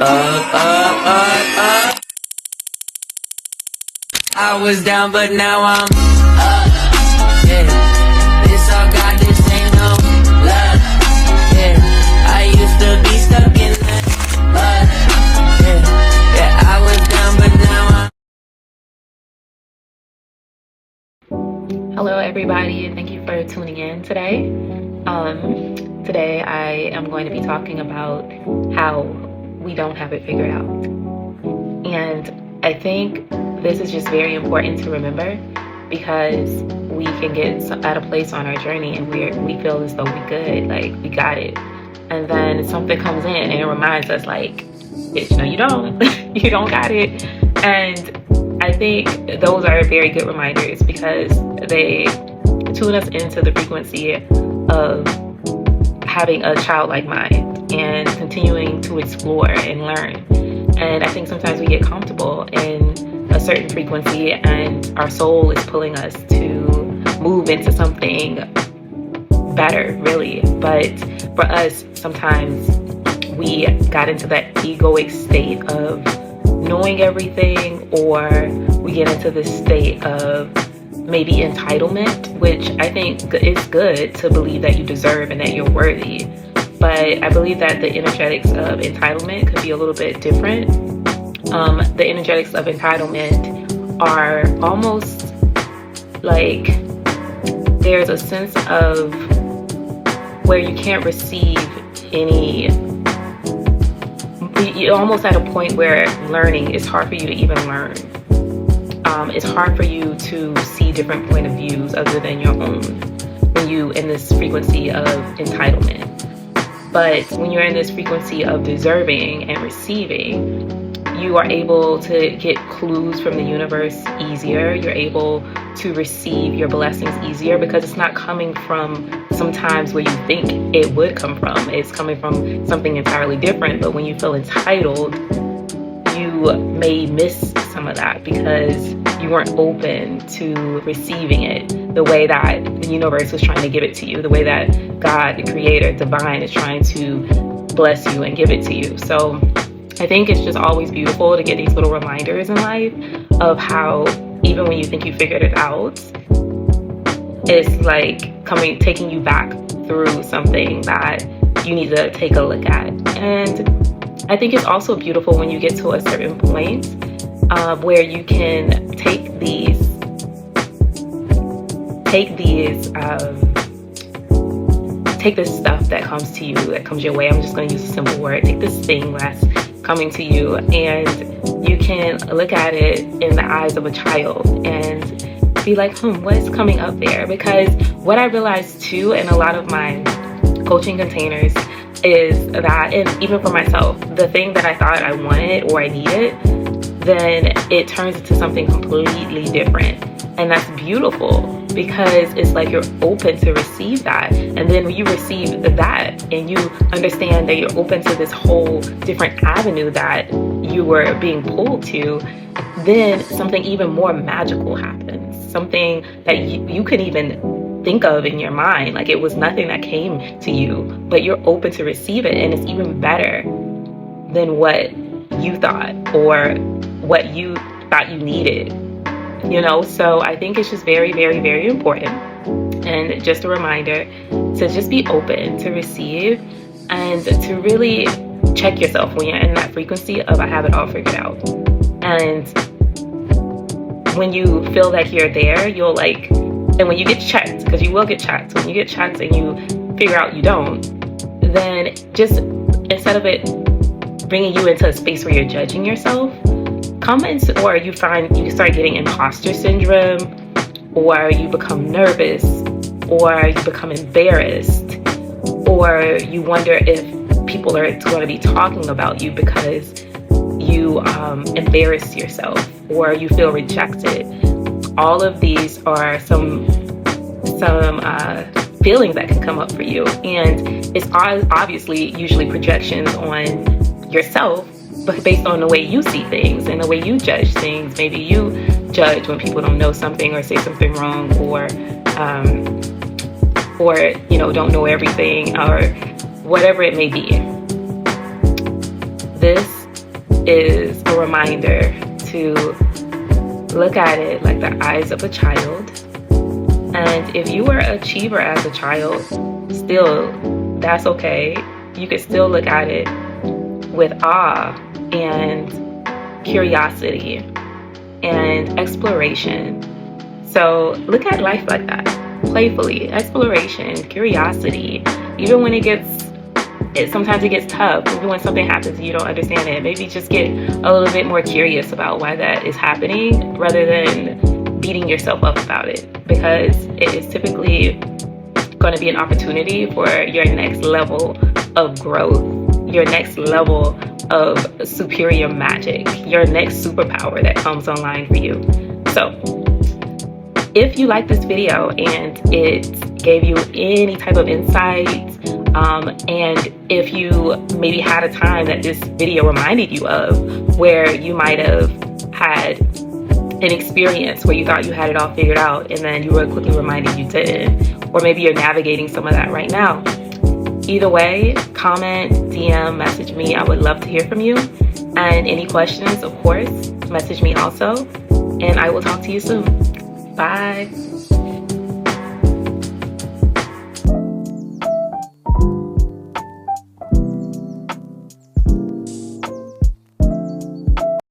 I was down, but now I'm up. Yeah, this all God, this ain't no love. Yeah, I used to be stuck in that mud. Yeah, I was down, but now I'm. Hello everybody, and thank you for tuning in today. Today I am going to be talking about how we don't have it figured out. And I think this is just very important to remember, because we can get at a place on our journey and we feel as though we're good, like we got it. And then something comes in and it reminds us like, bitch, no you don't. You don't got it. And I think those are very good reminders, because they tune us into the frequency of having a childlike mind and continuing to explore and learn. And I think sometimes we get comfortable in a certain frequency and our soul is pulling us to move into something better, really. But for us, sometimes we got into that egoic state of knowing everything, or we get into this state of maybe entitlement, which I think is good to believe that you deserve and that you're worthy. But I believe that the energetics of entitlement could be a little bit different. The energetics of entitlement are almost like there's a sense of where you can't receive any. You're almost at a point where learning is hard for you to even learn. It's hard for you to see different point of views other than your own when you in this frequency of entitlement. But when you're in this frequency of deserving and receiving, you are able to get clues from the universe easier. You're able to receive your blessings easier, because it's not coming from sometimes where you think it would come from. It's coming from something entirely different. But when you feel entitled, you may miss some of that because you weren't open to receiving it the way that the universe was trying to give it to you, the way that God, the creator, divine, is trying to bless you and give it to you. So I think it's just always beautiful to get these little reminders in life of how even when you think you figured it out, it's like taking you back through something that you need to take a look at. And I think it's also beautiful when you get to a certain point where you can take this stuff that comes to you, that comes your way. I'm just going to use a simple word. Take this thing that's coming to you, and you can look at it in the eyes of a child and be like, what's coming up there? Because what I realized too in a lot of my coaching containers is that, and even for myself, the thing that I thought I wanted or I needed, then it turns into something completely different. And that's beautiful, because it's like you're open to receive that. And then when you receive that and you understand that you're open to this whole different avenue that you were being pulled to, then something even more magical happens. Something that you couldn't even think of in your mind. Like it was nothing that came to you, but you're open to receive it. And it's even better than what you thought or what you thought you needed. So I think it's just very, very, very important. And just a reminder to just be open to receive and to really check yourself when you're in that frequency of I have it all figured out. And when you feel like you're there, and when you get checked, because you will get checked, when you get checked and you figure out you don't, then just instead of it bringing you into a space where you're judging yourself, or you start getting imposter syndrome, or you become nervous, or you become embarrassed, or you wonder if people are going to be talking about you because you embarrassed yourself or you feel rejected. All of these are some feelings that can come up for you, and it's obviously usually projections on yourself, but based on the way you see things and the way you judge things. Maybe you judge when people don't know something or say something wrong, or don't know everything, or whatever it may be. This is a reminder to look at it like the eyes of a child. And if you were an achiever as a child, still, that's okay. You could still look at it with awe and curiosity and exploration. So look at life like that, playfully, exploration, curiosity. Even when sometimes it gets tough, even when something happens and you don't understand it, maybe just get a little bit more curious about why that is happening rather than beating yourself up about it, because it is typically going to be an opportunity for your next level of growth, your next level of superior magic, your next superpower that comes online for you. So if you like this video and it gave you any type of insight, and if you maybe had a time that this video reminded you of where you might have had an experience where you thought you had it all figured out and then you were quickly reminded you didn't, or maybe you're navigating some of that right now. Either way, comment, DM, message me. I would love to hear from you. And any questions, of course, message me also. And I will talk to you soon. Bye.